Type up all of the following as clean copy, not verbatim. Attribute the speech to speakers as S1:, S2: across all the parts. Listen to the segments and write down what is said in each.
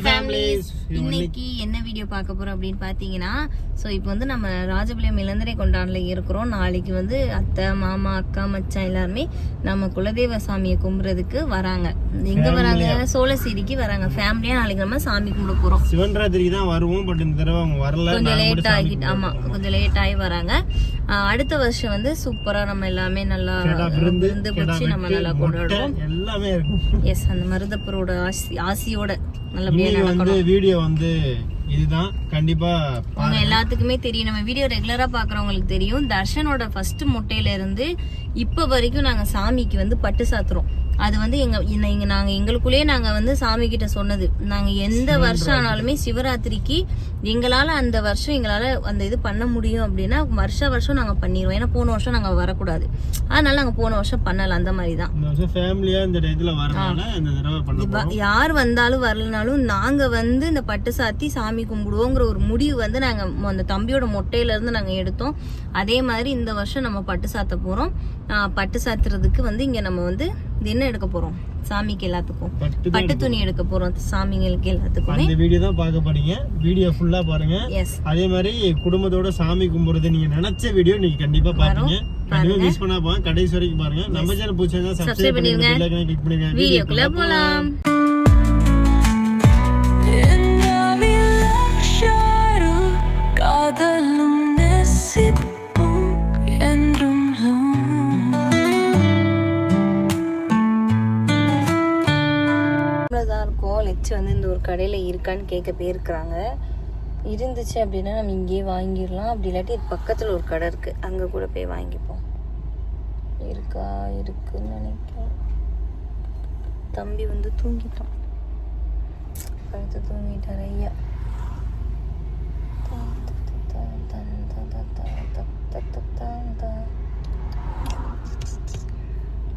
S1: Families இன்னைக்கு என்ன video பார்க்க போறோம் அப்படின்னு பாத்தீங்கன்னா, ஸோ இப்போ வந்து நம்ம ராஜபாளையம் இளந்திரை கொண்டாடல இருக்கிறோம். நாளைக்கு வந்து அத்தை மாமா அக்கா மச்சான் எல்லாருமே நம்ம குலதெய்வ சாமியை கும்பிடுறதுக்கு வராங்க. எங்க வராங்க? சோழசேரிக்கு வராங்க. ஃபேமிலியா நாளைக்கு நம்ம சாமி கும்பிட போறோம்.
S2: சிவன்ராத்திரிக்கு தான் வருவோம், பட் இந்த தடவை அவங்க வரல,
S1: கொஞ்சம் லேட் ஆகிட்டு. ஆமா, கொஞ்சம் லேட் ஆகி வராங்க. அடுத்த வருஷம் வந்து சூப்பரா நம்ம எல்லாமே நல்லா விருந்து பிடிச்சி நம்ம நல்லா கொண்டாடுவோம்.
S2: எல்லாமே இருக்கும்.
S1: எஸ், அந்த மருதப்பரோட ஆசியோட நல்லபடியா
S2: வந்து வீடியோ வந்து இதுதான். கண்டிப்பா
S1: உங்க எல்லாத்துக்குமே தெரியும், நம்ம வீடியோ ரெகுலரா பாக்குறவங்களுக்கு தெரியும். தர்ஷனோட ஃபர்ஸ்ட் மொட்டையில இருந்து இப்ப வரைக்கும் நாங்க சாமிக்கு வந்து பட்டு சாத்துறோம். அது வந்து நாங்க எங்களுக்குள்ளேயே நாங்க வந்து சாமி கிட்ட சொன்னது, நாங்க எந்த வருஷம் ஆனாலுமே சிவராத்திரிக்கு எங்களால அந்த வருஷம் எங்களால அந்த இது பண்ண முடியும் அப்படின்னா வருஷம் நாங்க பண்ணிடுவோம். ஏன்னா போன வருஷம் நாங்க வரக்கூடாது, அதனால நாங்க போன வருஷம் பண்ணல. அந்த மாதிரிதான் யார் வந்தாலும் வரலனாலும் நாங்க வந்து இந்த பட்டு சாத்தி சாமி கும்பிடுவோங்கிற ஒரு முடிவு வந்து நாங்க அந்த தம்பியோட மொட்டையில இருந்து நாங்க எடுத்தோம். அதே மாதிரி இந்த வருஷம் நம்ம பட்டு சாத்த போறோம். பட்டு சாத்துறதுக்கு வந்து இங்க நம்ம வந்து என்ன எடுக்க போறோம்? சாமிக்கு எல்லாத்துக்கும் பட்டு துணி எடுக்க போறோம். சாமிங்களுக்கு எல்லாத்துக்குமே
S2: இந்த வீடியோ தான் பார்க்க போறீங்க. வீடியோ ஃபுல்லா பாருங்க. அதே மாதிரி குடும்பத்தோட சாமி கும்பிடுறது நீங்க நினைச்ச வீடியோ நீங்க கண்டிப்பா பாப்பீங்க. கண்டிப்பா மிஸ் பண்ணாம பாருங்க, கடைசி வரைக்கும் பாருங்க. நம்ம சேனல் பிடிச்சா சப்ஸ்கிரைப் பண்ணிருங்க, பெல் ஐகானை கிளிக் பண்ணுங்க.
S1: வீடியோக்குள்ள போலாம். லெச்சு வந்து இந்த ஒரு கடையில் இருக்கான்னு கேட்க போயிருக்கிறாங்க. இருந்துச்சு அப்படின்னா நம்ம இங்கேயே வாங்கிடலாம். அப்படி இல்லாட்டி இது பக்கத்தில் ஒரு கடை இருக்குது, அங்கே கூட போய் வாங்கிப்போம். இருக்குன்னு நினைக்கிறேன். தம்பி வந்து தூங்கிட்டான், படுத்து தூங்கிட்டார் ஐயா.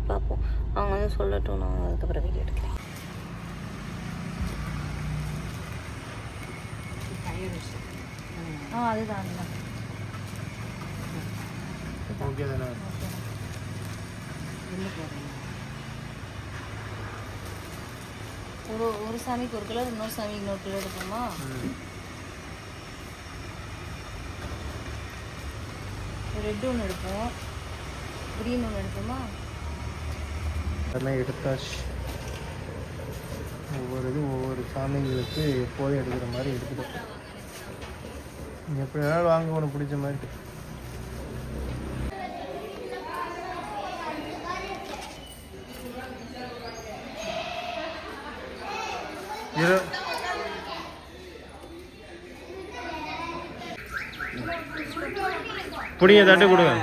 S1: பார்ப்போம், அவங்க வந்து சொல்லட்டும், நான் அதுக்கப்புறம் வீடியோ எடுக்கிறேன். அதுதான் ஒரு சாமிக்கு ஒரு கிலோ, இன்னொரு சாமிக்கு இன்னொரு கிலோ எடுப்போமா? ரெட் ஒன்று எடுப்போம், கிரீன் ஒன்று எடுப்போமா?
S2: அதெல்லாம் எடுத்தாச்சு. ஒவ்வொரு சாமிங்களுக்கு எப்போதும் எடுக்கிற மாதிரி எடுத்துக்கிட்டோம். எப்படி வேணாலும் வாங்க, ஒன்று பிடிச்ச மாதிரி. புடிங்க, தட்டு கொடுங்க.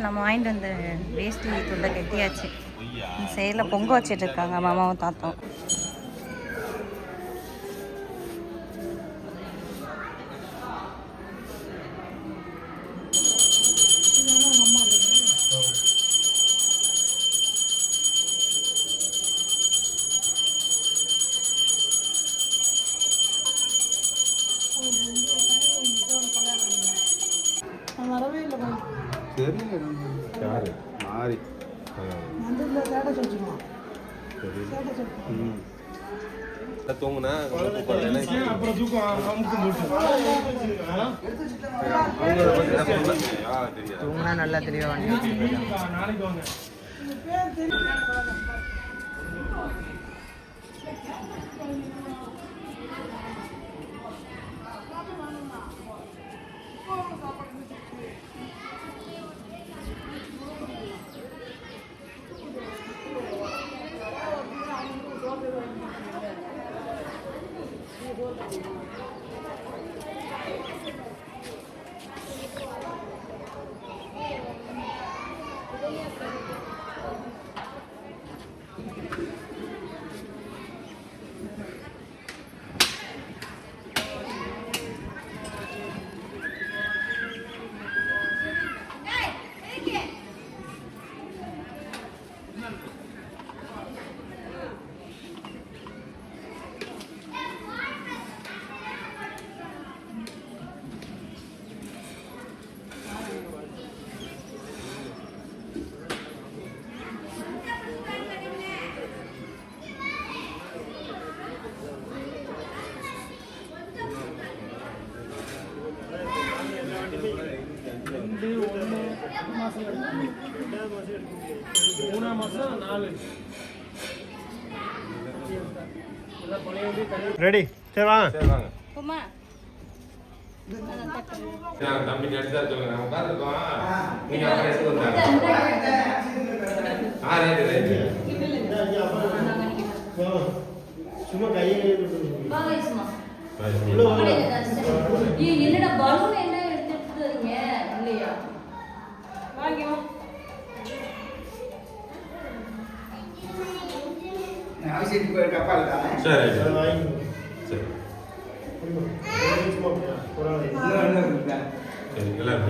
S1: நம்ம வாங்கிட்டு வந்த வேஷ்டி துண்டை கட்டியாச்சு. சைடில் பொங்க வச்சுட்டு இருக்காங்க மாமாவும் தாத்தாவும்.
S2: வரவே இல்லை யாரு மாறி தூங்குனா நல்லா தெரியும். மூணாம் மாசம் 4 ரெடி. சரி வாங்க.
S1: போமா.
S3: தம்பி நடிச்சா சொல்லுங்க. நம்ம உட்கார்ந்துருக்கோம். நீங்க அப்புறம் எடுத்து வந்தாங்க.
S2: சும்மா கையை
S1: என்னடா பலூன் என்ன எடுத்துட்டு வரீங்க இல்லையா? வாங்கியோம்.
S3: சரி சரி. எல்லாரும்